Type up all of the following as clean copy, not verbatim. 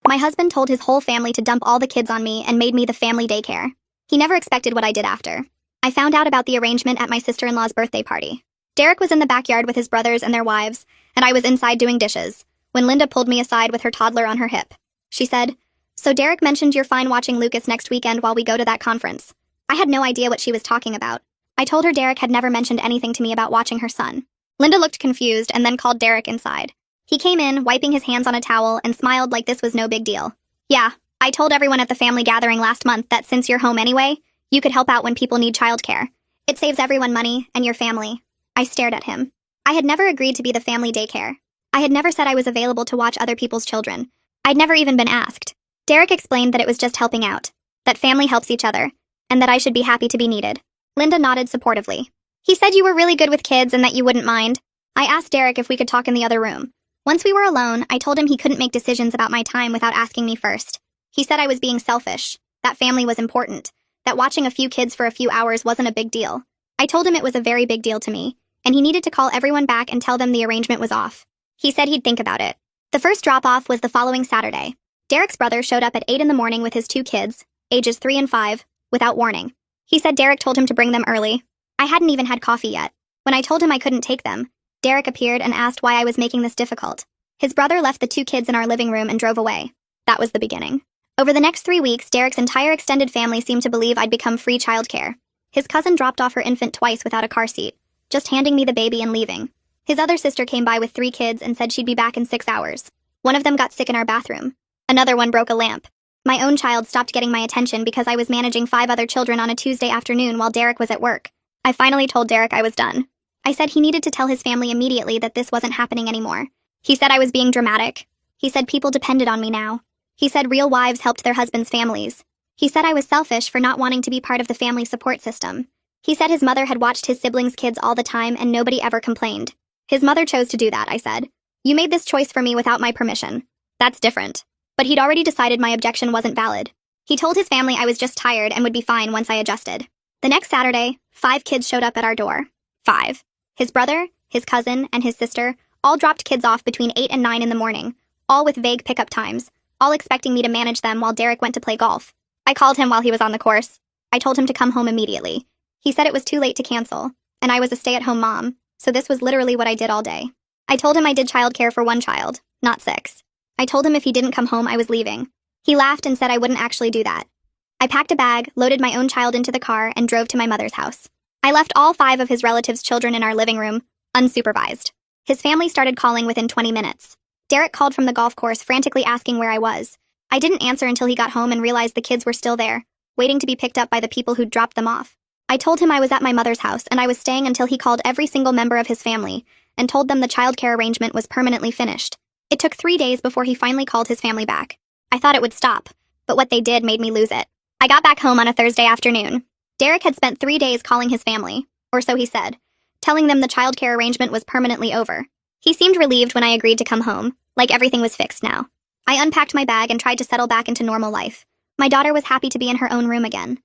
My husband told his whole family to dump all the kids on me and made me the family daycare. He never expected what I did after. I found out about the arrangement at my sister-in-law's birthday party. Derek was in the backyard with his brothers and their wives, and I was inside doing dishes, when Linda pulled me aside with her toddler on her hip. She said, "So Derek mentioned you're fine watching Lucas next weekend while we go to that conference." I had no idea what she was talking about. I told her Derek had never mentioned anything to me about watching her son. Linda looked confused and then called Derek inside. He came in, wiping his hands on a towel, and smiled like this was no big deal. "Yeah, I told everyone at the family gathering last month that since you're home anyway, you could help out when people need childcare. It saves everyone money, and your family." I stared at him. I had never agreed to be the family daycare. I had never said I was available to watch other people's children. I'd never even been asked. Derek explained that it was just helping out, that family helps each other, and that I should be happy to be needed. Linda nodded supportively. "He said you were really good with kids and that you wouldn't mind." I asked Derek if we could talk in the other room. Once we were alone, I told him he couldn't make decisions about my time without asking me first. He said I was being selfish, that family was important, that watching a few kids for a few hours wasn't a big deal. I told him it was a very big deal to me, and he needed to call everyone back and tell them the arrangement was off. He said he'd think about it. The first drop-off was the following Saturday. Derek's brother showed up at 8 in the morning with his 2 kids, ages 3 and 5, without warning. He said Derek told him to bring them early. I hadn't even had coffee yet. When I told him I couldn't take them, Derek appeared and asked why I was making this difficult. His brother left the 2 kids in our living room and drove away. That was the beginning. Over the next 3 weeks, Derek's entire extended family seemed to believe I'd become free childcare. His cousin dropped off her infant twice without a car seat, just handing me the baby and leaving. His other sister came by with 3 kids and said she'd be back in 6 hours. One of them got sick in our bathroom. Another one broke a lamp. My own child stopped getting my attention because I was managing 5 other children on a Tuesday afternoon while Derek was at work. I finally told Derek I was done. I said he needed to tell his family immediately that this wasn't happening anymore. He said I was being dramatic. He said people depended on me now. He said real wives helped their husbands' families. He said I was selfish for not wanting to be part of the family support system. He said his mother had watched his siblings' kids all the time and nobody ever complained. His mother chose to do that, I said. "You made this choice for me without my permission." That's different. But he'd already decided my objection wasn't valid. He told his family I was just tired and would be fine once I adjusted. The next Saturday, 5 kids showed up at our door. 5. His brother, his cousin, and his sister all dropped kids off between 8 and 9 in the morning, all with vague pickup times, all expecting me to manage them while Derek went to play golf. I called him while he was on the course. I told him to come home immediately. He said it was too late to cancel, and I was a stay-at-home mom, so this was literally what I did all day. I told him I did childcare for 1 child, not 6. I told him if he didn't come home, I was leaving. He laughed and said I wouldn't actually do that. I packed a bag, loaded my own child into the car, and drove to my mother's house. I left all 5 of his relatives' children in our living room, unsupervised. His family started calling within 20 minutes. Derek called from the golf course, frantically asking where I was. I didn't answer until he got home and realized the kids were still there, waiting to be picked up by the people who'd dropped them off. I told him I was at my mother's house and I was staying until he called every single member of his family and told them the childcare arrangement was permanently finished. It took 3 days before he finally called his family back. I thought it would stop, but what they did made me lose it. I got back home on a Thursday afternoon. Derek had spent 3 days calling his family, or so he said, telling them the childcare arrangement was permanently over. He seemed relieved when I agreed to come home, like everything was fixed now. I unpacked my bag and tried to settle back into normal life. My daughter was happy to be in her own room again.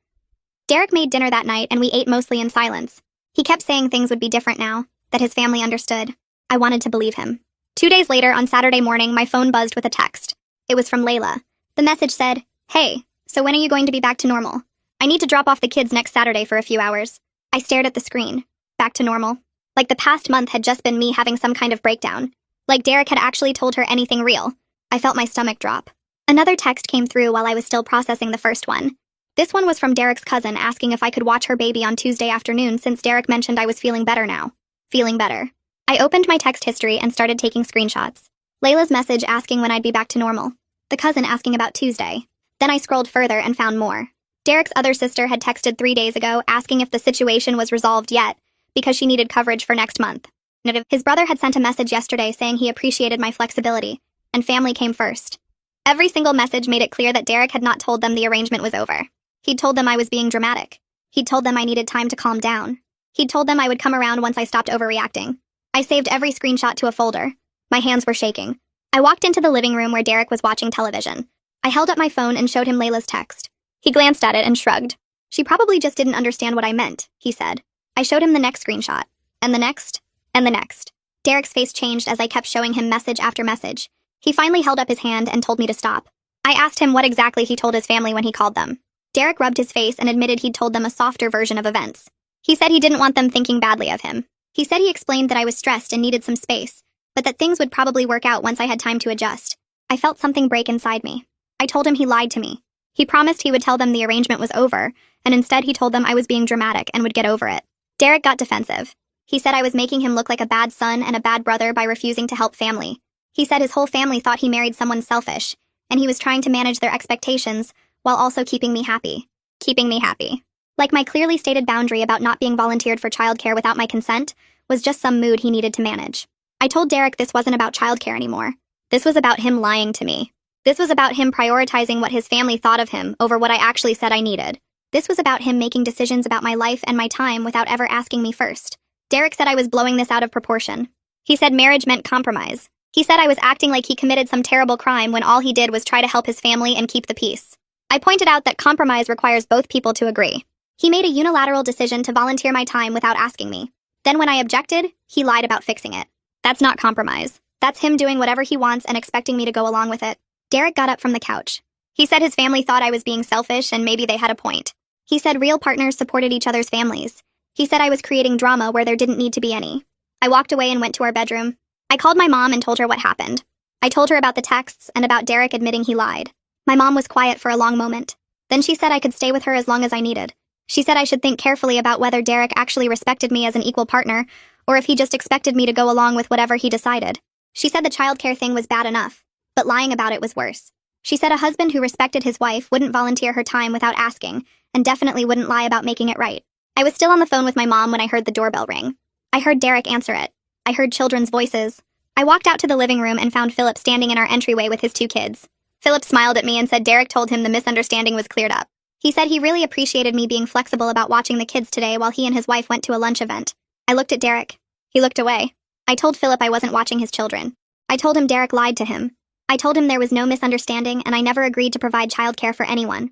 Derek made dinner that night and we ate mostly in silence. He kept saying things would be different now, that his family understood. I wanted to believe him. 2 days later, on Saturday morning, my phone buzzed with a text. It was from Layla. The message said, "Hey, so when are you going to be back to normal? I need to drop off the kids next Saturday for a few hours." I stared at the screen. Back to normal. Like the past month had just been me having some kind of breakdown. Like Derek had actually told her anything real. I felt my stomach drop. Another text came through while I was still processing the first one. This one was from Derek's cousin asking if I could watch her baby on Tuesday afternoon since Derek mentioned I was feeling better now. Feeling better. I opened my text history and started taking screenshots. Layla's message asking when I'd be back to normal. The cousin asking about Tuesday. Then I scrolled further and found more. Derek's other sister had texted 3 days ago asking if the situation was resolved yet, because she needed coverage for next month. His brother had sent a message yesterday saying he appreciated my flexibility, and family came first. Every single message made it clear that Derek had not told them the arrangement was over. He'd told them I was being dramatic. He'd told them I needed time to calm down. He'd told them I would come around once I stopped overreacting. I saved every screenshot to a folder. My hands were shaking. I walked into the living room where Derek was watching television. I held up my phone and showed him Layla's text. He glanced at it and shrugged. "She probably just didn't understand what I meant," he said. I showed him the next screenshot. And the next. And the next. Derek's face changed as I kept showing him message after message. He finally held up his hand and told me to stop. I asked him what exactly he told his family when he called them. Derek rubbed his face and admitted he'd told them a softer version of events. He said he didn't want them thinking badly of him. He said he explained that I was stressed and needed some space, but that things would probably work out once I had time to adjust. I felt something break inside me. I told him he lied to me. He promised he would tell them the arrangement was over, and instead he told them I was being dramatic and would get over it. Derek got defensive. He said I was making him look like a bad son and a bad brother by refusing to help family. He said his whole family thought he married someone selfish, and he was trying to manage their expectations while also keeping me happy. Keeping me happy. Like my clearly stated boundary about not being volunteered for childcare without my consent was just some mood he needed to manage. I told Derek this wasn't about childcare anymore. This was about him lying to me. This was about him prioritizing what his family thought of him over what I actually said I needed. This was about him making decisions about my life and my time without ever asking me first. Derek said I was blowing this out of proportion. He said marriage meant compromise. He said I was acting like he committed some terrible crime when all he did was try to help his family and keep the peace. I pointed out that compromise requires both people to agree. He made a unilateral decision to volunteer my time without asking me. Then when I objected, he lied about fixing it. That's not compromise. That's him doing whatever he wants and expecting me to go along with it. Derek got up from the couch. He said his family thought I was being selfish and maybe they had a point. He said real partners supported each other's families. He said I was creating drama where there didn't need to be any. I walked away and went to our bedroom. I called my mom and told her what happened. I told her about the texts and about Derek admitting he lied. My mom was quiet for a long moment. Then she said I could stay with her as long as I needed. She said I should think carefully about whether Derek actually respected me as an equal partner, or if he just expected me to go along with whatever he decided. She said the childcare thing was bad enough, but lying about it was worse. She said a husband who respected his wife wouldn't volunteer her time without asking, and definitely wouldn't lie about making it right. I was still on the phone with my mom when I heard the doorbell ring. I heard Derek answer it. I heard children's voices. I walked out to the living room and found Philip standing in our entryway with his 2 kids. Philip smiled at me and said Derek told him the misunderstanding was cleared up. He said he really appreciated me being flexible about watching the kids today while he and his wife went to a lunch event. I looked at Derek. He looked away. I told Philip I wasn't watching his children. I told him Derek lied to him. I told him there was no misunderstanding and I never agreed to provide childcare for anyone.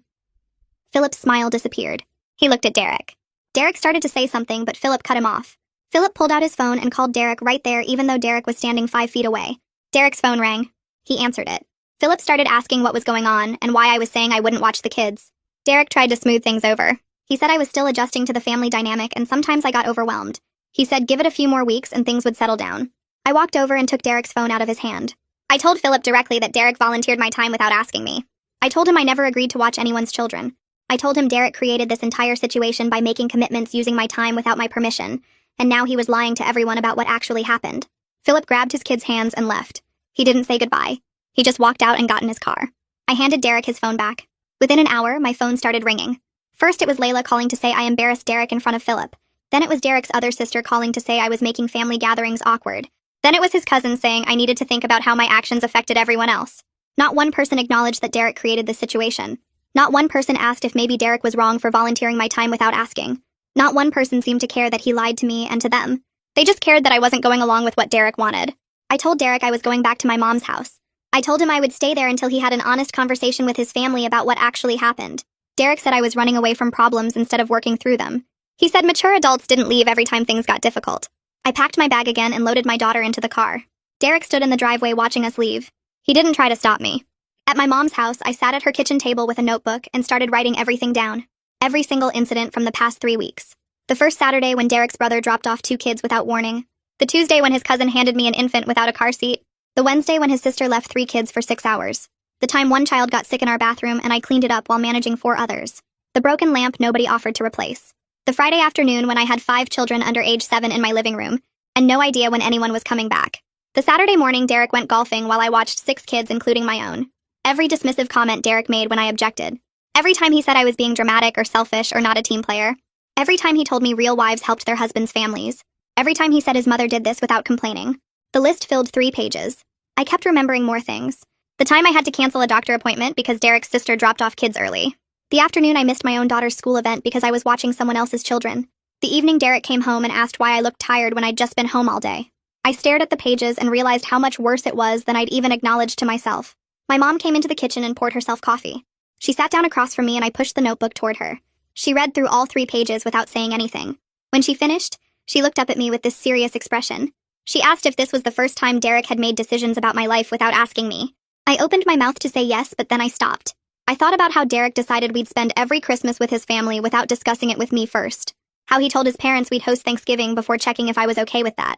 Philip's smile disappeared. He looked at Derek. Derek started to say something, but Philip cut him off. Philip pulled out his phone and called Derek right there even though Derek was standing 5 feet away. Derek's phone rang. He answered it. Philip started asking what was going on and why I was saying I wouldn't watch the kids. Derek tried to smooth things over. He said I was still adjusting to the family dynamic and sometimes I got overwhelmed. He said give it a few more weeks and things would settle down. I walked over and took Derek's phone out of his hand. I told Philip directly that Derek volunteered my time without asking me. I told him I never agreed to watch anyone's children. I told him Derek created this entire situation by making commitments using my time without my permission, and now he was lying to everyone about what actually happened. Philip grabbed his kids' hands and left. He didn't say goodbye. He just walked out and got in his car. I handed Derek his phone back. Within an hour, my phone started ringing. First, it was Layla calling to say I embarrassed Derek in front of Philip. Then it was Derek's other sister calling to say I was making family gatherings awkward. Then it was his cousin saying I needed to think about how my actions affected everyone else. Not one person acknowledged that Derek created this situation. Not one person asked if maybe Derek was wrong for volunteering my time without asking. Not one person seemed to care that he lied to me and to them. They just cared that I wasn't going along with what Derek wanted. I told Derek I was going back to my mom's house. I told him I would stay there until he had an honest conversation with his family about what actually happened. Derek said I was running away from problems instead of working through them. He said mature adults didn't leave every time things got difficult. I packed my bag again and loaded my daughter into the car. Derek stood in the driveway watching us leave. He didn't try to stop me. At my mom's house, I sat at her kitchen table with a notebook and started writing everything down. Every single incident from the past 3 weeks. The first Saturday when Derek's brother dropped off 2 kids without warning. The Tuesday when his cousin handed me an infant without a car seat. The Wednesday when his sister left 3 kids for 6 hours. The time one child got sick in our bathroom and I cleaned it up while managing 4 others. The broken lamp nobody offered to replace. The Friday afternoon when I had 5 children under age 7 in my living room, and no idea when anyone was coming back. The Saturday morning Derek went golfing while I watched 6 kids including my own. Every dismissive comment Derek made when I objected. Every time he said I was being dramatic or selfish or not a team player. Every time he told me real wives helped their husbands' families. Every time he said his mother did this without complaining. The list filled 3 pages. I kept remembering more things. The time I had to cancel a doctor appointment because Derek's sister dropped off kids early. The afternoon I missed my own daughter's school event because I was watching someone else's children. The evening Derek came home and asked why I looked tired when I'd just been home all day. I stared at the pages and realized how much worse it was than I'd even acknowledged to myself. My mom came into the kitchen and poured herself coffee. She sat down across from me and I pushed the notebook toward her. She read through all 3 pages without saying anything. When she finished, she looked up at me with this serious expression. She asked if this was the first time Derek had made decisions about my life without asking me. I opened my mouth to say yes, but then I stopped. I thought about how Derek decided we'd spend every Christmas with his family without discussing it with me first. How he told his parents we'd host Thanksgiving before checking if I was okay with that.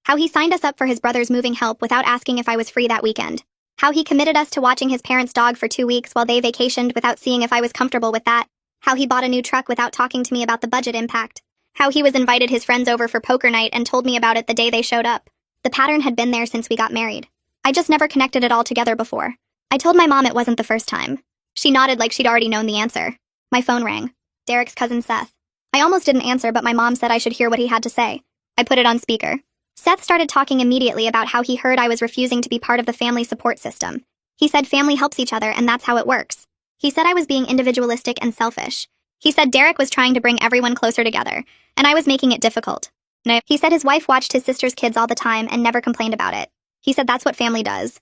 How he signed us up for his brother's moving help without asking if I was free that weekend. How he committed us to watching his parents' dog for 2 weeks while they vacationed without seeing if I was comfortable with that. How he bought a new truck without talking to me about the budget impact. How he was invited his friends over for poker night and told me about it the day they showed up. The pattern had been there since we got married. I just never connected it all together before. I told my mom it wasn't the first time. She nodded like she'd already known the answer. My phone rang. Derek's cousin Seth. I almost didn't answer, but my mom said I should hear what he had to say. I put it on speaker. Seth started talking immediately about how he heard I was refusing to be part of the family support system. He said family helps each other and that's how it works. He said I was being individualistic and selfish. He said Derek was trying to bring everyone closer together, and I was making it difficult. No. He said his wife watched his sister's kids all the time and never complained about it. He said that's what family does.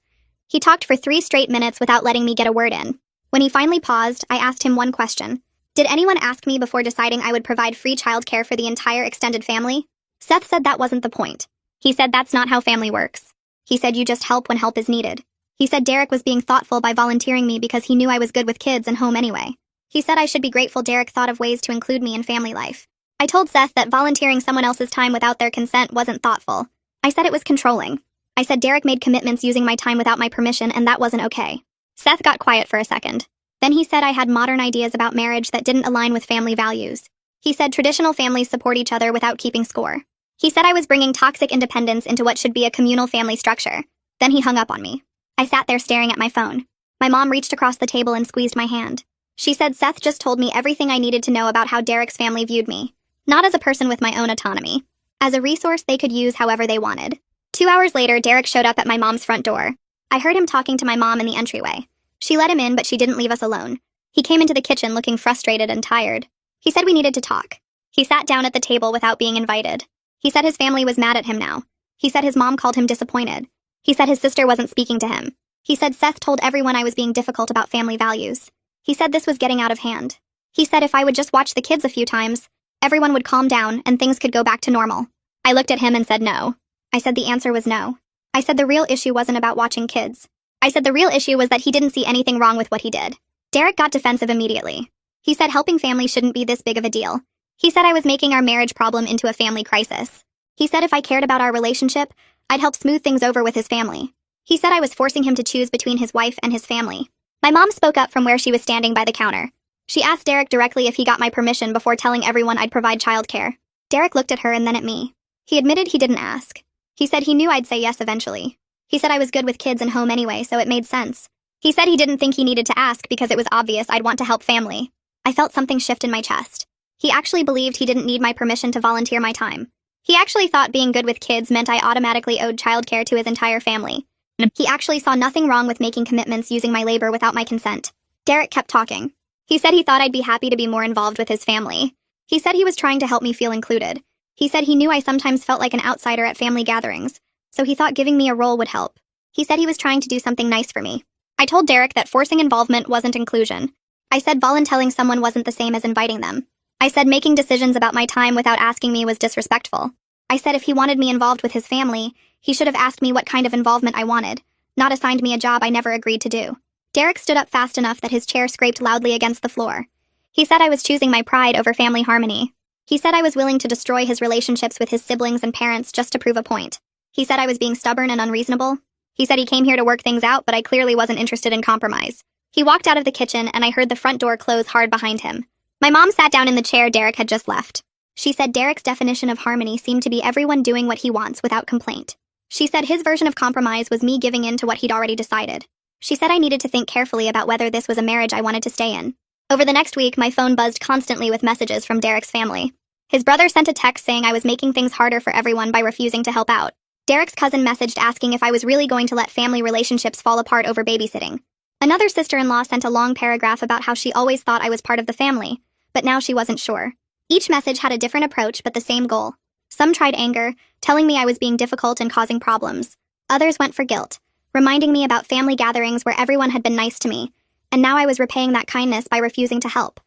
He talked for 3 straight minutes without letting me get a word in. When he finally paused, I asked him one question. Did anyone ask me before deciding I would provide free childcare for the entire extended family? Seth said that wasn't the point. He said that's not how family works. He said you just help when help is needed. He said Derek was being thoughtful by volunteering me because he knew I was good with kids and home anyway. He said I should be grateful Derek thought of ways to include me in family life. I told Seth that volunteering someone else's time without their consent wasn't thoughtful. I said it was controlling. I said Derek made commitments using my time without my permission and that wasn't okay. Seth got quiet for a second. Then he said I had modern ideas about marriage that didn't align with family values. He said traditional families support each other without keeping score. He said I was bringing toxic independence into what should be a communal family structure. Then he hung up on me. I sat there staring at my phone. My mom reached across the table and squeezed my hand. She said Seth just told me everything I needed to know about how Derek's family viewed me. Not as a person with my own autonomy. As a resource they could use however they wanted. 2 hours later, Derek showed up at my mom's front door. I heard him talking to my mom in the entryway. She let him in, but she didn't leave us alone. He came into the kitchen looking frustrated and tired. He said we needed to talk. He sat down at the table without being invited. He said his family was mad at him now. He said his mom called him disappointed. He said his sister wasn't speaking to him. He said Seth told everyone I was being difficult about family values. He said this was getting out of hand. He said if I would just watch the kids a few times, everyone would calm down and things could go back to normal. I looked at him and said no. I said the answer was no. I said the real issue wasn't about watching kids. I said the real issue was that he didn't see anything wrong with what he did. Derek got defensive immediately. He said helping family shouldn't be this big of a deal. He said I was making our marriage problem into a family crisis. He said if I cared about our relationship, I'd help smooth things over with his family. He said I was forcing him to choose between his wife and his family. My mom spoke up from where she was standing by the counter. She asked Derek directly if he got my permission before telling everyone I'd provide childcare. Derek looked at her and then at me. He admitted he didn't ask. He said he knew I'd say yes eventually. He said I was good with kids and home anyway, so it made sense. He said he didn't think he needed to ask because it was obvious I'd want to help family. I felt something shift in my chest. He actually believed he didn't need my permission to volunteer my time. He actually thought being good with kids meant I automatically owed childcare to his entire family. He actually saw nothing wrong with making commitments using my labor without my consent. Derek kept talking. He said he thought I'd be happy to be more involved with his family. He said he was trying to help me feel included. He said he knew I sometimes felt like an outsider at family gatherings, so he thought giving me a role would help. He said he was trying to do something nice for me. I told Derek that forcing involvement wasn't inclusion. I said volunteering someone wasn't the same as inviting them. I said making decisions about my time without asking me was disrespectful. I said if he wanted me involved with his family, he should have asked me what kind of involvement I wanted, not assigned me a job I never agreed to do. Derek stood up fast enough that his chair scraped loudly against the floor. He said I was choosing my pride over family harmony. He said I was willing to destroy his relationships with his siblings and parents just to prove a point. He said I was being stubborn and unreasonable. He said he came here to work things out, but I clearly wasn't interested in compromise. He walked out of the kitchen and I heard the front door close hard behind him. My mom sat down in the chair Derek had just left. She said Derek's definition of harmony seemed to be everyone doing what he wants without complaint. She said his version of compromise was me giving in to what he'd already decided. She said I needed to think carefully about whether this was a marriage I wanted to stay in. Over the next week, my phone buzzed constantly with messages from Derek's family. His brother sent a text saying I was making things harder for everyone by refusing to help out. Derek's cousin messaged asking if I was really going to let family relationships fall apart over babysitting. Another sister-in-law sent a long paragraph about how she always thought I was part of the family, but now she wasn't sure. Each message had a different approach but the same goal. Some tried anger, telling me I was being difficult and causing problems. Others went for guilt, reminding me about family gatherings where everyone had been nice to me, and now I was repaying that kindness by refusing to help.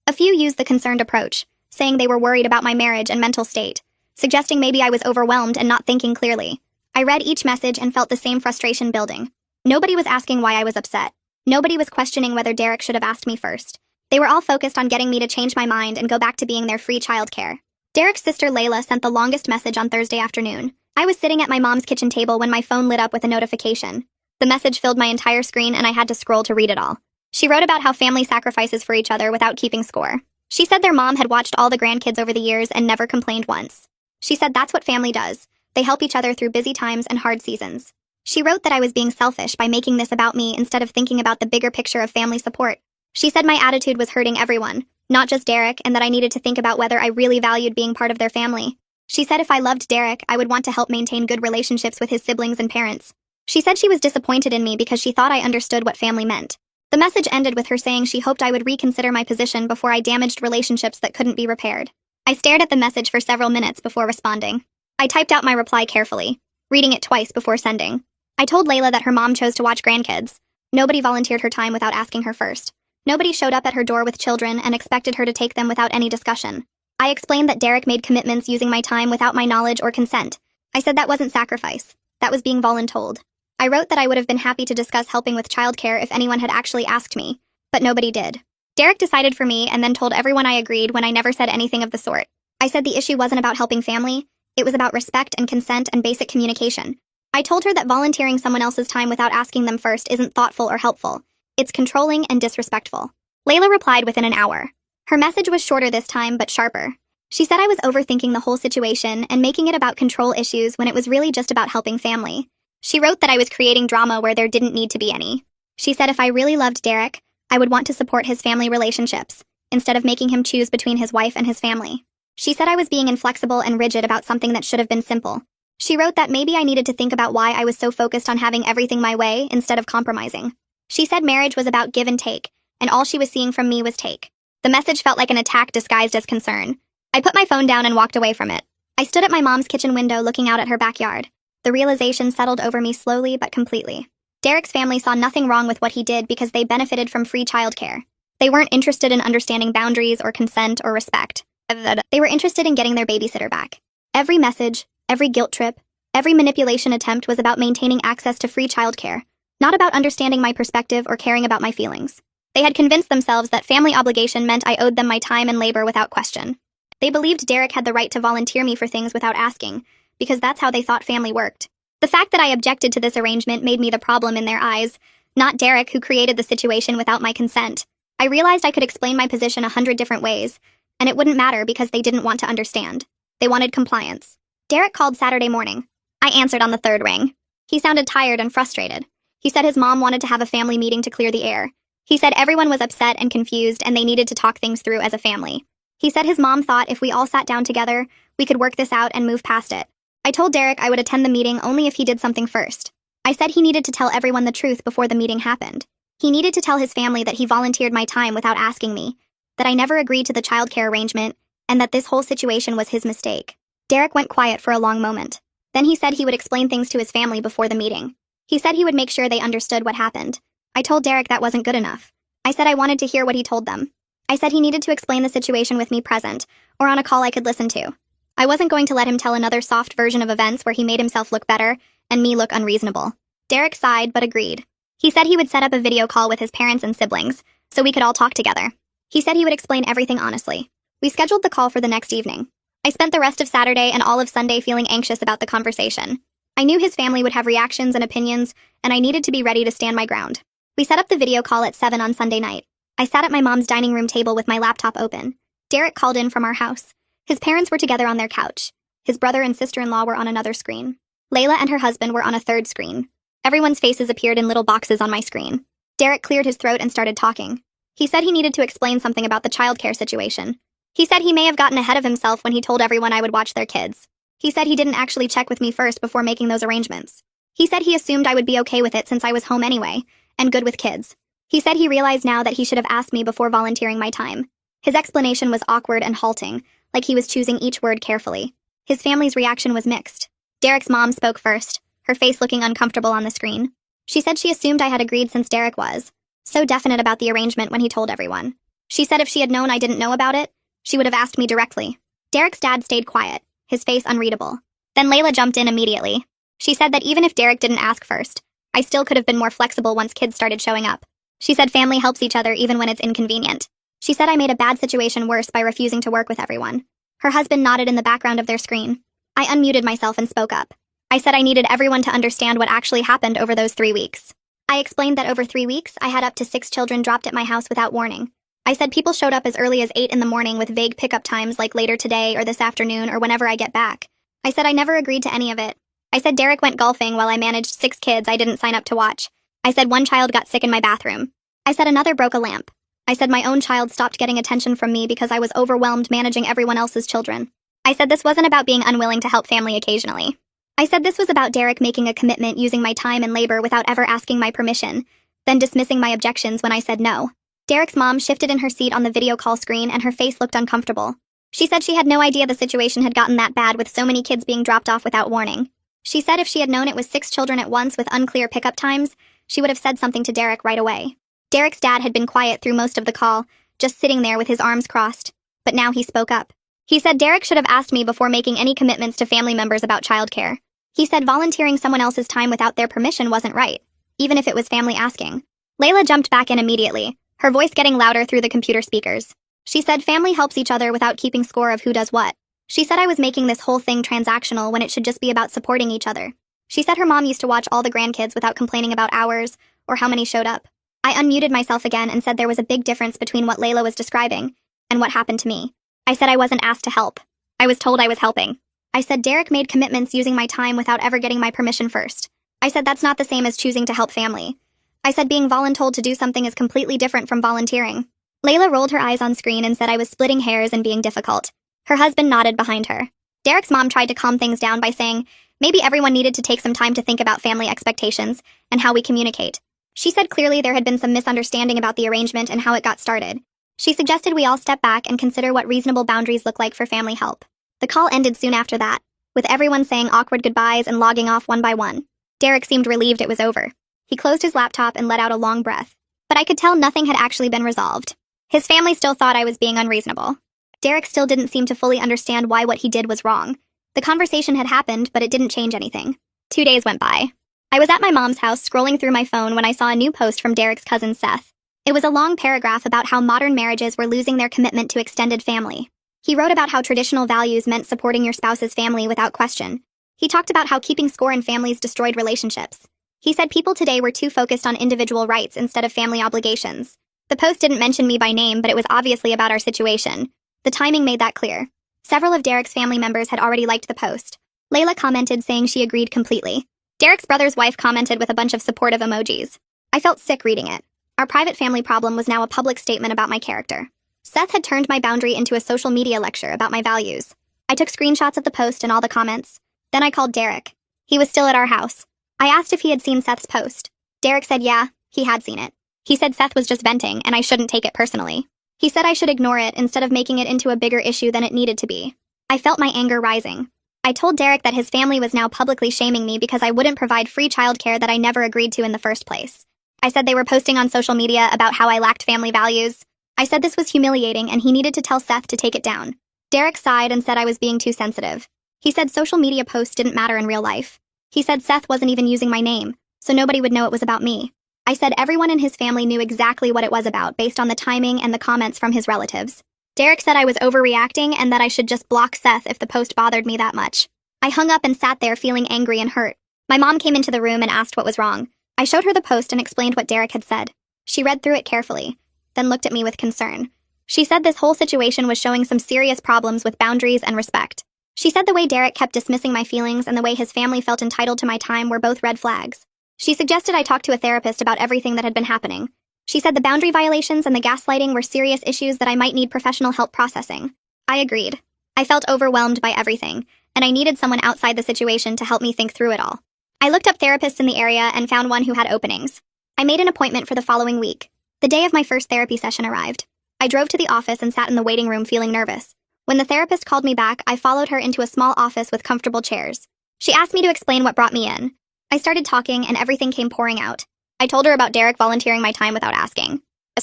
A few used the concerned approach, saying they were worried about my marriage and mental state, suggesting maybe I was overwhelmed and not thinking clearly. I read each message and felt the same frustration building. Nobody was asking why I was upset. Nobody was questioning whether Derek should have asked me first. They were all focused on getting me to change my mind and go back to being their free childcare. Derek's sister Layla sent the longest message on Thursday afternoon. I was sitting at my mom's kitchen table when my phone lit up with a notification. The message filled my entire screen and I had to scroll to read it all. She wrote about how family sacrifices for each other without keeping score. She said their mom had watched all the grandkids over the years and never complained once. She said that's what family does. They help each other through busy times and hard seasons. She wrote that I was being selfish by making this about me instead of thinking about the bigger picture of family support. She said my attitude was hurting everyone, not just Derek, and that I needed to think about whether I really valued being part of their family. She said if I loved Derek, I would want to help maintain good relationships with his siblings and parents. She said she was disappointed in me because she thought I understood what family meant. The message ended with her saying she hoped I would reconsider my position before I damaged relationships that couldn't be repaired. I stared at the message for several minutes before responding. I typed out my reply carefully, reading it twice before sending. I told Layla that her mom chose to watch grandkids. Nobody volunteered her time without asking her first. Nobody showed up at her door with children and expected her to take them without any discussion. I explained that Derek made commitments using my time without my knowledge or consent. I said that wasn't sacrifice. That was being voluntold. I wrote that I would have been happy to discuss helping with childcare if anyone had actually asked me, but nobody did. Derek decided for me and then told everyone I agreed when I never said anything of the sort. I said the issue wasn't about helping family, it was about respect and consent and basic communication. I told her that volunteering someone else's time without asking them first isn't thoughtful or helpful. It's controlling and disrespectful. Layla replied within an hour. Her message was shorter this time, but sharper. She said I was overthinking the whole situation and making it about control issues when it was really just about helping family. She wrote that I was creating drama where there didn't need to be any. She said if I really loved Derek, I would want to support his family relationships, instead of making him choose between his wife and his family. She said I was being inflexible and rigid about something that should have been simple. She wrote that maybe I needed to think about why I was so focused on having everything my way instead of compromising. She said marriage was about give and take, and all she was seeing from me was take. The message felt like an attack disguised as concern. I put my phone down and walked away from it. I stood at my mom's kitchen window looking out at her backyard. The realization settled over me slowly but completely. Derek's family saw nothing wrong with what he did because they benefited from free childcare. They weren't interested in understanding boundaries or consent or respect. They were interested in getting their babysitter back. Every message, every guilt trip, every manipulation attempt was about maintaining access to free childcare, not about understanding my perspective or caring about my feelings. They had convinced themselves that family obligation meant I owed them my time and labor without question. They believed Derek had the right to volunteer me for things without asking, because that's how they thought family worked. The fact that I objected to this arrangement made me the problem in their eyes, not Derek, who created the situation without my consent. I realized I could explain my position 100 different ways, and it wouldn't matter because they didn't want to understand. They wanted compliance. Derek called Saturday morning. I answered on the third ring. He sounded tired and frustrated. He said his mom wanted to have a family meeting to clear the air. He said everyone was upset and confused and they needed to talk things through as a family. He said his mom thought if we all sat down together, we could work this out and move past it. I told Derek I would attend the meeting only if he did something first. I said he needed to tell everyone the truth before the meeting happened. He needed to tell his family that he volunteered my time without asking me, that I never agreed to the childcare arrangement, and that this whole situation was his mistake. Derek went quiet for a long moment. Then he said he would explain things to his family before the meeting. He said he would make sure they understood what happened. I told Derek that wasn't good enough. I said I wanted to hear what he told them. I said he needed to explain the situation with me present, or on a call I could listen to. I wasn't going to let him tell another soft version of events where he made himself look better and me look unreasonable. Derek sighed but agreed. He said he would set up a video call with his parents and siblings, so we could all talk together. He said he would explain everything honestly. We scheduled the call for the next evening. I spent the rest of Saturday and all of Sunday feeling anxious about the conversation. I knew his family would have reactions and opinions, and I needed to be ready to stand my ground. We set up the video call at 7 on Sunday night. I sat at my mom's dining room table with my laptop open. Derek called in from our house. His parents were together on their couch. His brother and sister-in-law were on another screen. Layla and her husband were on a third screen. Everyone's faces appeared in little boxes on my screen. Derek cleared his throat and started talking. He said he needed to explain something about the childcare situation. He said he may have gotten ahead of himself when he told everyone I would watch their kids. He said he didn't actually check with me first before making those arrangements. He said he assumed I would be okay with it since I was home anyway, and good with kids. He said he realized now that he should have asked me before volunteering my time. His explanation was awkward and halting, like he was choosing each word carefully. His family's reaction was mixed. Derek's mom spoke first, her face looking uncomfortable on the screen. She said she assumed I had agreed since Derek was so definite about the arrangement when he told everyone. She said if she had known I didn't know about it, she would have asked me directly. Derek's dad stayed quiet, his face unreadable. Then Layla jumped in immediately. She said that even if Derek didn't ask first, I still could have been more flexible once kids started showing up. She said family helps each other even when it's inconvenient. She said I made a bad situation worse by refusing to work with everyone. Her husband nodded in the background of their screen. I unmuted myself and spoke up. I said I needed everyone to understand what actually happened over those 3 weeks. I explained that over 3 weeks, I had up to 6 children dropped at my house without warning. I said people showed up as early as 8 in the morning with vague pickup times like later today or this afternoon or whenever I get back. I said I never agreed to any of it. I said Derek went golfing while I managed 6 kids I didn't sign up to watch. I said one child got sick in my bathroom. I said another broke a lamp. I said my own child stopped getting attention from me because I was overwhelmed managing everyone else's children. I said this wasn't about being unwilling to help family occasionally. I said this was about Derek making a commitment using my time and labor without ever asking my permission, then dismissing my objections when I said no. Derek's mom shifted in her seat on the video call screen and her face looked uncomfortable. She said she had no idea the situation had gotten that bad with so many kids being dropped off without warning. She said if she had known it was 6 children at once with unclear pickup times, she would have said something to Derek right away. Derek's dad had been quiet through most of the call, just sitting there with his arms crossed. But now he spoke up. He said Derek should have asked me before making any commitments to family members about childcare. He said volunteering someone else's time without their permission wasn't right, even if it was family asking. Layla jumped back in immediately, her voice getting louder through the computer speakers. She said family helps each other without keeping score of who does what. She said I was making this whole thing transactional when it should just be about supporting each other. She said her mom used to watch all the grandkids without complaining about hours or how many showed up. I unmuted myself again and said there was a big difference between what Layla was describing and what happened to me. I said I wasn't asked to help. I was told I was helping. I said Derek made commitments using my time without ever getting my permission first. I said that's not the same as choosing to help family. I said being voluntold to do something is completely different from volunteering. Layla rolled her eyes on screen and said I was splitting hairs and being difficult. Her husband nodded behind her. Derek's mom tried to calm things down by saying maybe everyone needed to take some time to think about family expectations and how we communicate. She said clearly there had been some misunderstanding about the arrangement and how it got started. She suggested we all step back and consider what reasonable boundaries look like for family help. The call ended soon after that, with everyone saying awkward goodbyes and logging off one by one. Derek seemed relieved it was over. He closed his laptop and let out a long breath. But I could tell nothing had actually been resolved. His family still thought I was being unreasonable. Derek still didn't seem to fully understand why what he did was wrong. The conversation had happened, but it didn't change anything. 2 days went by. I was at my mom's house scrolling through my phone when I saw a new post from Derek's cousin Seth. It was a long paragraph about how modern marriages were losing their commitment to extended family. He wrote about how traditional values meant supporting your spouse's family without question. He talked about how keeping score in families destroyed relationships. He said people today were too focused on individual rights instead of family obligations. The post didn't mention me by name, but it was obviously about our situation. The timing made that clear. Several of Derek's family members had already liked the post. Layla commented saying she agreed completely. Derek's brother's wife commented with a bunch of supportive emojis. I felt sick reading it. Our private family problem was now a public statement about my character. Seth had turned my boundary into a social media lecture about my values. I took screenshots of the post and all the comments. Then I called Derek. He was still at our house. I asked if he had seen Seth's post. Derek said yeah, he had seen it. He said Seth was just venting and I shouldn't take it personally. He said I should ignore it instead of making it into a bigger issue than it needed to be. I felt my anger rising. I told Derek that his family was now publicly shaming me because I wouldn't provide free childcare that I never agreed to in the first place. I said they were posting on social media about how I lacked family values. I said this was humiliating and he needed to tell Seth to take it down. Derek sighed and said I was being too sensitive. He said social media posts didn't matter in real life. He said Seth wasn't even using my name, so nobody would know it was about me. I said everyone in his family knew exactly what it was about based on the timing and the comments from his relatives. Derek said I was overreacting and that I should just block Seth if the post bothered me that much. I hung up and sat there feeling angry and hurt. My mom came into the room and asked what was wrong. I showed her the post and explained what Derek had said. She read through it carefully, then looked at me with concern. She said this whole situation was showing some serious problems with boundaries and respect. She said the way Derek kept dismissing my feelings and the way his family felt entitled to my time were both red flags. She suggested I talk to a therapist about everything that had been happening. She said the boundary violations and the gaslighting were serious issues that I might need professional help processing. I agreed. I felt overwhelmed by everything, and I needed someone outside the situation to help me think through it all. I looked up therapists in the area and found one who had openings. I made an appointment for the following week. The day of my first therapy session arrived. I drove to the office and sat in the waiting room feeling nervous. When the therapist called me back, I followed her into a small office with comfortable chairs. She asked me to explain what brought me in. I started talking and everything came pouring out. I told her about Derek volunteering my time without asking.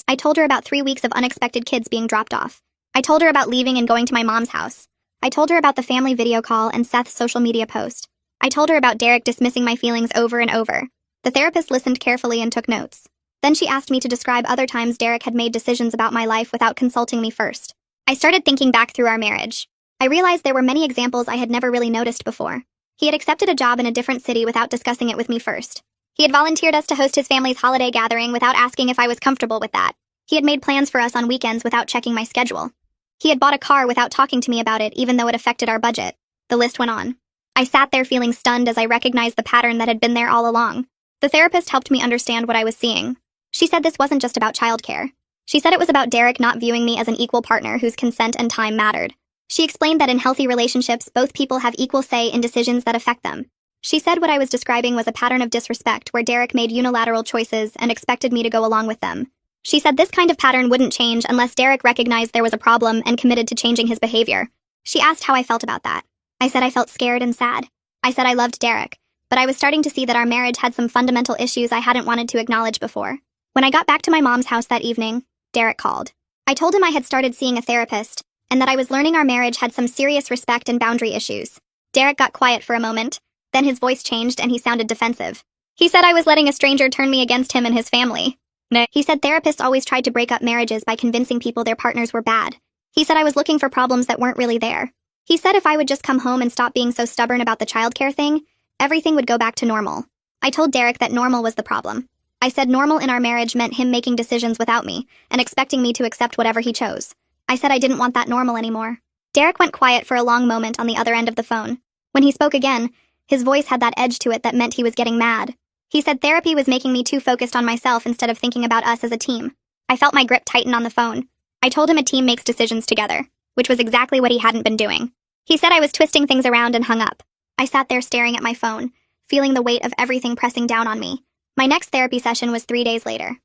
I told her about 3 weeks of unexpected kids being dropped off. I told her about leaving and going to my mom's house. I told her about the family video call and Seth's social media post. I told her about Derek dismissing my feelings over and over. The therapist listened carefully and took notes. Then she asked me to describe other times Derek had made decisions about my life without consulting me first. I started thinking back through our marriage. I realized there were many examples I had never really noticed before. He had accepted a job in a different city without discussing it with me first. He had volunteered us to host his family's holiday gathering without asking if I was comfortable with that. He had made plans for us on weekends without checking my schedule. He had bought a car without talking to me about it, even though it affected our budget. The list went on. I sat there feeling stunned as I recognized the pattern that had been there all along. The therapist helped me understand what I was seeing. She said this wasn't just about childcare. She said it was about Derek not viewing me as an equal partner whose consent and time mattered. She explained that in healthy relationships, both people have equal say in decisions that affect them. She said what I was describing was a pattern of disrespect where Derek made unilateral choices and expected me to go along with them. She said this kind of pattern wouldn't change unless Derek recognized there was a problem and committed to changing his behavior. She asked how I felt about that. I said I felt scared and sad. I said I loved Derek, but I was starting to see that our marriage had some fundamental issues I hadn't wanted to acknowledge before. When I got back to my mom's house that evening, Derek called. I told him I had started seeing a therapist, and that I was learning our marriage had some serious respect and boundary issues. Derek got quiet for a moment, then his voice changed and he sounded defensive. He said I was letting a stranger turn me against him and his family. He said therapists always tried to break up marriages by convincing people their partners were bad. He said I was looking for problems that weren't really there. He said if I would just come home and stop being so stubborn about the childcare thing, everything would go back to normal. I told Derek that normal was the problem. I said normal in our marriage meant him making decisions without me and expecting me to accept whatever he chose. I said I didn't want that normal anymore. Derek went quiet for a long moment on the other end of the phone. When he spoke again, his voice had that edge to it that meant he was getting mad. He said therapy was making me too focused on myself instead of thinking about us as a team. I felt my grip tighten on the phone. I told him a team makes decisions together, which was exactly what he hadn't been doing. He said I was twisting things around and hung up. I sat there staring at my phone, feeling the weight of everything pressing down on me. My next therapy session was 3 days later.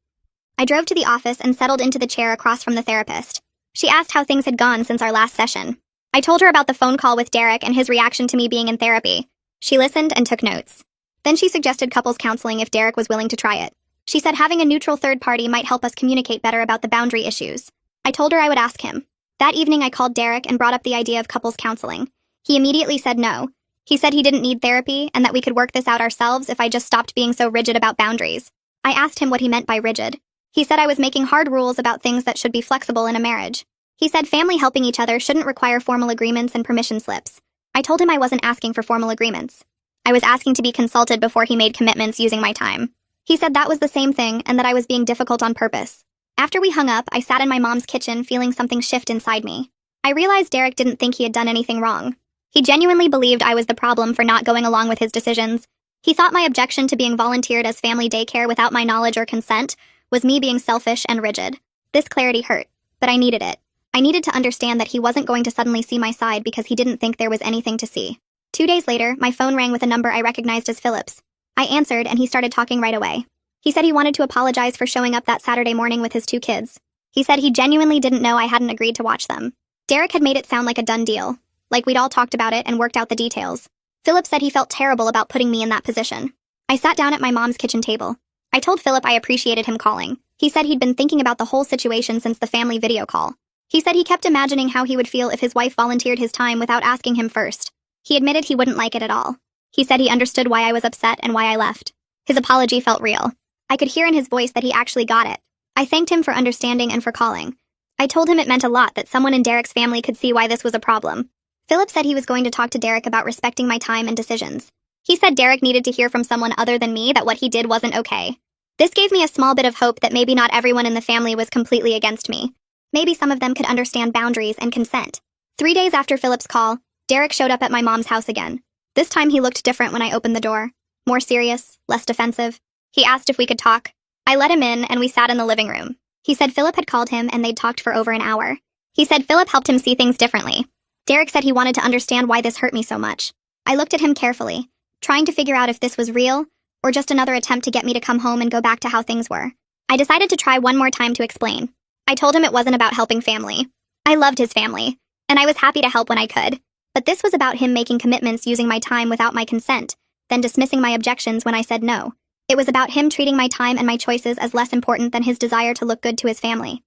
I drove to the office and settled into the chair across from the therapist. She asked how things had gone since our last session. I told her about the phone call with Derek and his reaction to me being in therapy. She listened and took notes. Then she suggested couples counseling if Derek was willing to try it. She said having a neutral third party might help us communicate better about the boundary issues. I told her I would ask him. That evening I called Derek and brought up the idea of couples counseling. He immediately said no. He said he didn't need therapy and that we could work this out ourselves if I just stopped being so rigid about boundaries. I asked him what he meant by rigid. He said I was making hard rules about things that should be flexible in a marriage. He said family helping each other shouldn't require formal agreements and permission slips. I told him I wasn't asking for formal agreements. I was asking to be consulted before he made commitments using my time. He said that was the same thing and that I was being difficult on purpose. After we hung up, I sat in my mom's kitchen feeling something shift inside me. I realized Derek didn't think he had done anything wrong. He genuinely believed I was the problem for not going along with his decisions. He thought my objection to being volunteered as family daycare without my knowledge or consent was me being selfish and rigid. This clarity hurt, but I needed it. I needed to understand that he wasn't going to suddenly see my side because he didn't think there was anything to see. 2 days later, my phone rang with a number I recognized as Philip's. I answered and he started talking right away. He said he wanted to apologize for showing up that Saturday morning with his 2 kids. He said he genuinely didn't know I hadn't agreed to watch them. Derek had made it sound like a done deal, like we'd all talked about it and worked out the details. Philip said he felt terrible about putting me in that position. I sat down at my mom's kitchen table. I told Philip I appreciated him calling. He said he'd been thinking about the whole situation since the family video call. He said he kept imagining how he would feel if his wife volunteered his time without asking him first. He admitted he wouldn't like it at all. He said he understood why I was upset and why I left. His apology felt real. I could hear in his voice that he actually got it. I thanked him for understanding and for calling. I told him it meant a lot that someone in Derek's family could see why this was a problem. Philip said he was going to talk to Derek about respecting my time and decisions. He said Derek needed to hear from someone other than me that what he did wasn't okay. This gave me a small bit of hope that maybe not everyone in the family was completely against me. Maybe some of them could understand boundaries and consent. 3 days after Philip's call, Derek showed up at my mom's house again. This time he looked different when I opened the door. More serious, less defensive. He asked if we could talk. I let him in and we sat in the living room. He said Philip had called him and they'd talked for over an hour. He said Philip helped him see things differently. Derek said he wanted to understand why this hurt me so much. I looked at him carefully, trying to figure out if this was real or just another attempt to get me to come home and go back to how things were. I decided to try one more time to explain. I told him it wasn't about helping family. I loved his family, and I was happy to help when I could. But this was about him making commitments using my time without my consent, then dismissing my objections when I said no. It was about him treating my time and my choices as less important than his desire to look good to his family.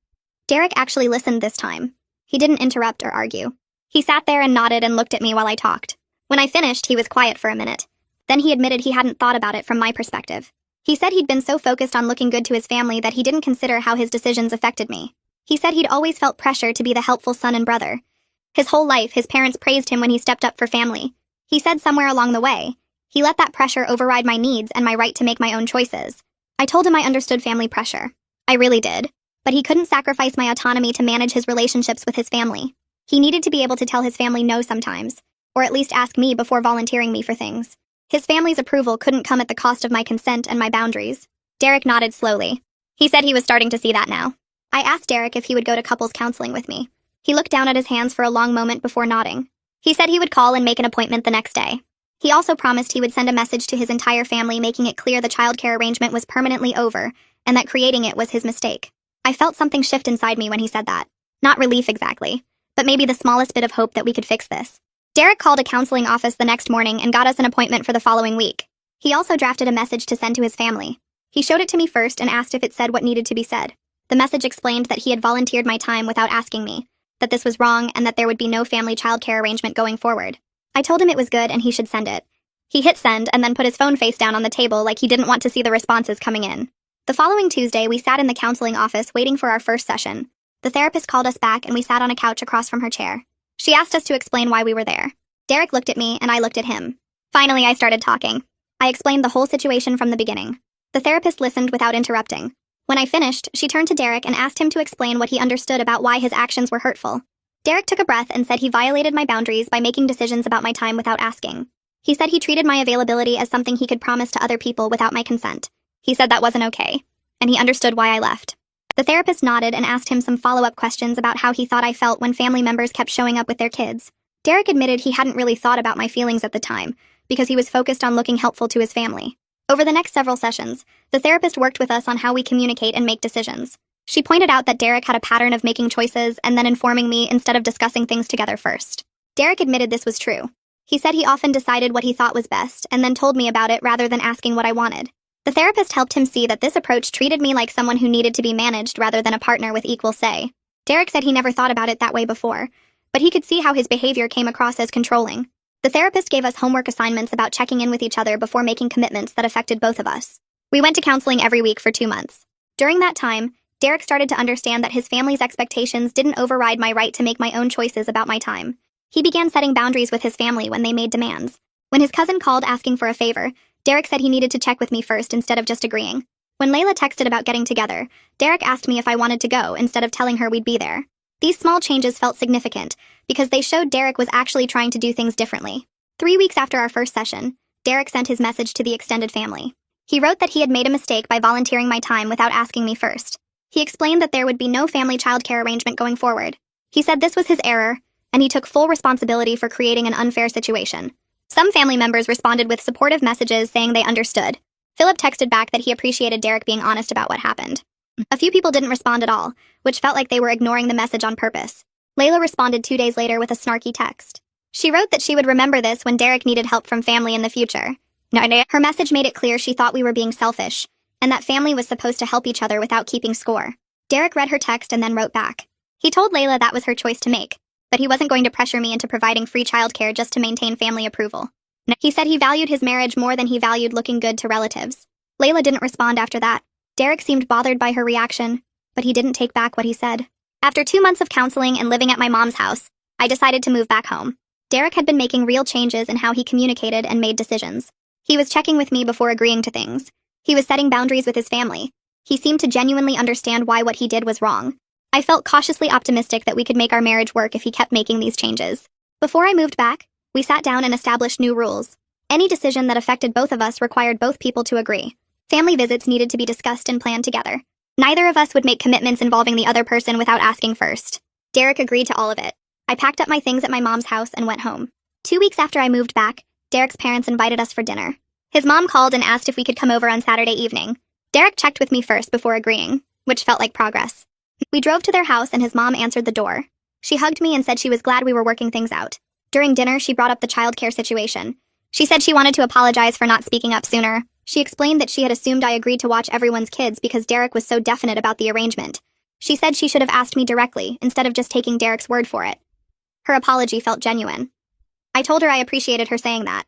Derek actually listened this time. He didn't interrupt or argue. He sat there and nodded and looked at me while I talked. When I finished, he was quiet for a minute. Then he admitted he hadn't thought about it from my perspective. He said he'd been so focused on looking good to his family that he didn't consider how his decisions affected me. He said he'd always felt pressure to be the helpful son and brother. His whole life, his parents praised him when he stepped up for family. He said somewhere along the way, he let that pressure override my needs and my right to make my own choices. I told him I understood family pressure. I really did. But he couldn't sacrifice my autonomy to manage his relationships with his family. He needed to be able to tell his family no sometimes, or at least ask me before volunteering me for things. His family's approval couldn't come at the cost of my consent and my boundaries. Derek nodded slowly. He said he was starting to see that now. I asked Derek if he would go to couples counseling with me. He looked down at his hands for a long moment before nodding. He said he would call and make an appointment the next day. He also promised he would send a message to his entire family making it clear the childcare arrangement was permanently over and that creating it was his mistake. I felt something shift inside me when he said that. Not relief exactly, but maybe the smallest bit of hope that we could fix this. Derek called a counseling office the next morning and got us an appointment for the following week. He also drafted a message to send to his family. He showed it to me first and asked if it said what needed to be said. The message explained that he had volunteered my time without asking me, that this was wrong and that there would be no family childcare arrangement going forward. I told him it was good and he should send it. He hit send and then put his phone face down on the table like he didn't want to see the responses coming in. The following Tuesday, we sat in the counseling office waiting for our first session. The therapist called us back and we sat on a couch across from her chair. She asked us to explain why we were there. Derek looked at me and I looked at him. Finally, I started talking. I explained the whole situation from the beginning. The therapist listened without interrupting. When I finished, she turned to Derek and asked him to explain what he understood about why his actions were hurtful. Derek took a breath and said he violated my boundaries by making decisions about my time without asking. He said he treated my availability as something he could promise to other people without my consent. He said that wasn't okay, and he understood why I left. The therapist nodded and asked him some follow-up questions about how he thought I felt when family members kept showing up with their kids. Derek admitted he hadn't really thought about my feelings at the time, because he was focused on looking helpful to his family. Over the next several sessions, the therapist worked with us on how we communicate and make decisions. She pointed out that Derek had a pattern of making choices and then informing me instead of discussing things together first. Derek admitted this was true. He said he often decided what he thought was best and then told me about it rather than asking what I wanted. The therapist helped him see that this approach treated me like someone who needed to be managed rather than a partner with equal say. Derek said he never thought about it that way before, but he could see how his behavior came across as controlling. The therapist gave us homework assignments about checking in with each other before making commitments that affected both of us. We went to counseling every week for 2 months. During that time, Derek started to understand that his family's expectations didn't override my right to make my own choices about my time. He began setting boundaries with his family when they made demands. When his cousin called asking for a favor, Derek said he needed to check with me first instead of just agreeing. When Layla texted about getting together, Derek asked me if I wanted to go instead of telling her we'd be there. These small changes felt significant because they showed Derek was actually trying to do things differently. 3 weeks after our first session, Derek sent his message to the extended family. He wrote that he had made a mistake by volunteering my time without asking me first. He explained that there would be no family childcare arrangement going forward. He said this was his error, and he took full responsibility for creating an unfair situation. Some family members responded with supportive messages saying they understood. Philip texted back that he appreciated Derek being honest about what happened. A few people didn't respond at all, which felt like they were ignoring the message on purpose. Layla responded 2 days later with a snarky text. She wrote that she would remember this when Derek needed help from family in the future. Her message made it clear she thought we were being selfish, and that family was supposed to help each other without keeping score. Derek read her text and then wrote back. He told Layla that was her choice to make, but he wasn't going to pressure me into providing free childcare just to maintain family approval. He said he valued his marriage more than he valued looking good to relatives. Layla didn't respond after that. Derek seemed bothered by her reaction, but he didn't take back what he said. After 2 months of counseling and living at my mom's house, I decided to move back home. Derek had been making real changes in how he communicated and made decisions. He was checking with me before agreeing to things. He was setting boundaries with his family. He seemed to genuinely understand why what he did was wrong. I felt cautiously optimistic that we could make our marriage work if he kept making these changes. Before I moved back, we sat down and established new rules. Any decision that affected both of us required both people to agree. Family visits needed to be discussed and planned together. Neither of us would make commitments involving the other person without asking first. Derek agreed to all of it. I packed up my things at my mom's house and went home. 2 weeks after I moved back, Derek's parents invited us for dinner. His mom called and asked if we could come over on Saturday evening. Derek checked with me first before agreeing, which felt like progress. We drove to their house and his mom answered the door. She hugged me and said she was glad we were working things out. During dinner, she brought up the childcare situation. She said she wanted to apologize for not speaking up sooner. She explained that she had assumed I agreed to watch everyone's kids because Derek was so definite about the arrangement. She said she should have asked me directly instead of just taking Derek's word for it. Her apology felt genuine. I told her I appreciated her saying that.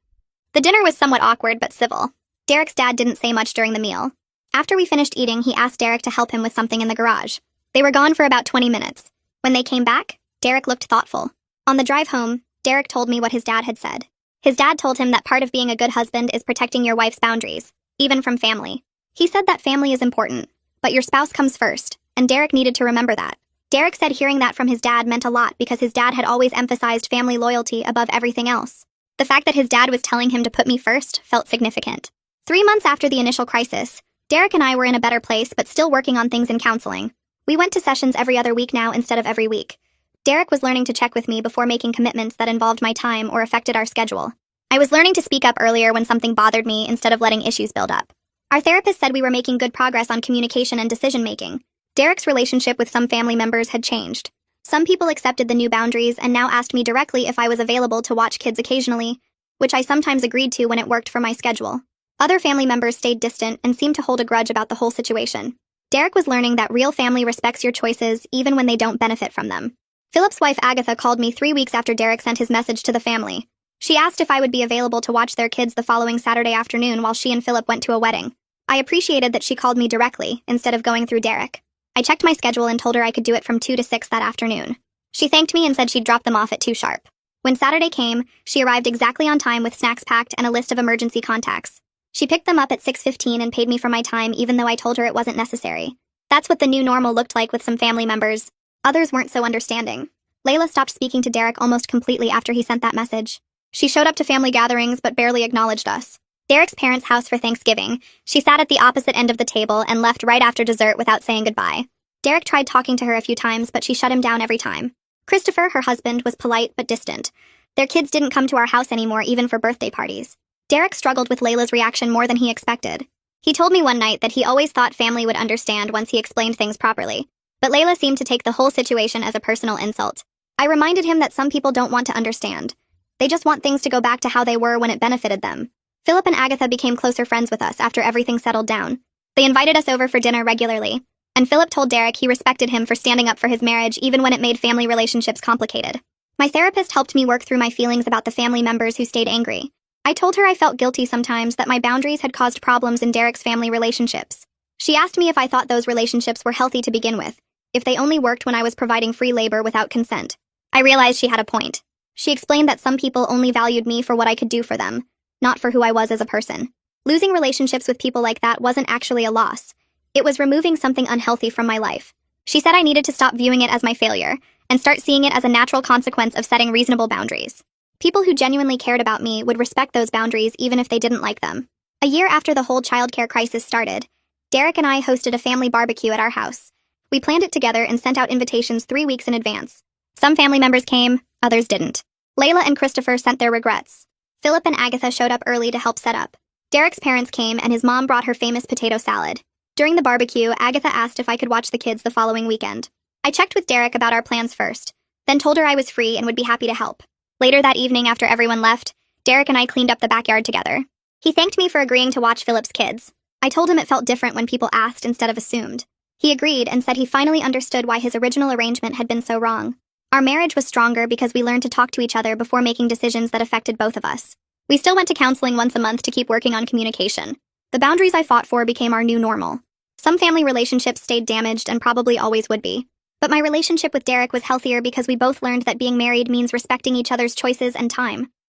The dinner was somewhat awkward but civil. Derek's dad didn't say much during the meal. After we finished eating, he asked Derek to help him with something in the garage. They were gone for about 20 minutes. When they came back, Derek looked thoughtful. On the drive home, Derek told me what his dad had said. His dad told him that part of being a good husband is protecting your wife's boundaries, even from family. He said that family is important, but your spouse comes first, and Derek needed to remember that. Derek said hearing that from his dad meant a lot because his dad had always emphasized family loyalty above everything else. The fact that his dad was telling him to put me first felt significant. 3 months after the initial crisis, Derek and I were in a better place but still working on things in counseling. We went to sessions every other week now instead of every week. Derek was learning to check with me before making commitments that involved my time or affected our schedule. I was learning to speak up earlier when something bothered me instead of letting issues build up. Our therapist said we were making good progress on communication and decision-making. Derek's relationship with some family members had changed. Some people accepted the new boundaries and now asked me directly if I was available to watch kids occasionally, which I sometimes agreed to when it worked for my schedule. Other family members stayed distant and seemed to hold a grudge about the whole situation. Derek was learning that real family respects your choices even when they don't benefit from them. Philip's wife Agatha called me 3 weeks after Derek sent his message to the family. She asked if I would be available to watch their kids the following Saturday afternoon while she and Philip went to a wedding. I appreciated that she called me directly, instead of going through Derek. I checked my schedule and told her I could do it from 2 to 6 that afternoon. She thanked me and said she'd drop them off at 2 sharp. When Saturday came, she arrived exactly on time with snacks packed and a list of emergency contacts. She picked them up at 6:15 and paid me for my time even though I told her it wasn't necessary. That's what the new normal looked like with some family members. Others weren't so understanding. Layla stopped speaking to Derek almost completely after he sent that message. She showed up to family gatherings but barely acknowledged us. Derek's parents' house for Thanksgiving, she sat at the opposite end of the table and left right after dessert without saying goodbye. Derek tried talking to her a few times, but she shut him down every time. Christopher, her husband, was polite but distant. Their kids didn't come to our house anymore, even for birthday parties. Derek struggled with Layla's reaction more than he expected. He told me one night that he always thought family would understand once he explained things properly, but Layla seemed to take the whole situation as a personal insult. I reminded him that some people don't want to understand. They just want things to go back to how they were when it benefited them. Philip and Agatha became closer friends with us after everything settled down. They invited us over for dinner regularly, and Philip told Derek he respected him for standing up for his marriage even when it made family relationships complicated. My therapist helped me work through my feelings about the family members who stayed angry. I told her I felt guilty sometimes that my boundaries had caused problems in Derek's family relationships. She asked me if I thought those relationships were healthy to begin with, if they only worked when I was providing free labor without consent. I realized she had a point. She explained that some people only valued me for what I could do for them, not for who I was as a person. Losing relationships with people like that wasn't actually a loss. It was removing something unhealthy from my life. She said I needed to stop viewing it as my failure and start seeing it as a natural consequence of setting reasonable boundaries. People who genuinely cared about me would respect those boundaries even if they didn't like them. A year after the whole childcare crisis started, Derek and I hosted a family barbecue at our house. We planned it together and sent out invitations 3 weeks in advance. Some family members came, others didn't. Layla and Christopher sent their regrets. Philip and Agatha showed up early to help set up. Derek's parents came and his mom brought her famous potato salad. During the barbecue, Agatha asked if I could watch the kids the following weekend. I checked with Derek about our plans first, then told her I was free and would be happy to help. Later that evening, after everyone left, Derek and I cleaned up the backyard together. He thanked me for agreeing to watch Philip's kids. I told him it felt different when people asked instead of assumed. He agreed and said he finally understood why his original arrangement had been so wrong. Our marriage was stronger because we learned to talk to each other before making decisions that affected both of us. We still went to counseling once a month to keep working on communication. The boundaries I fought for became our new normal. Some family relationships stayed damaged and probably always would be. But my relationship with Derek was healthier because we both learned that being married means respecting each other's choices and time.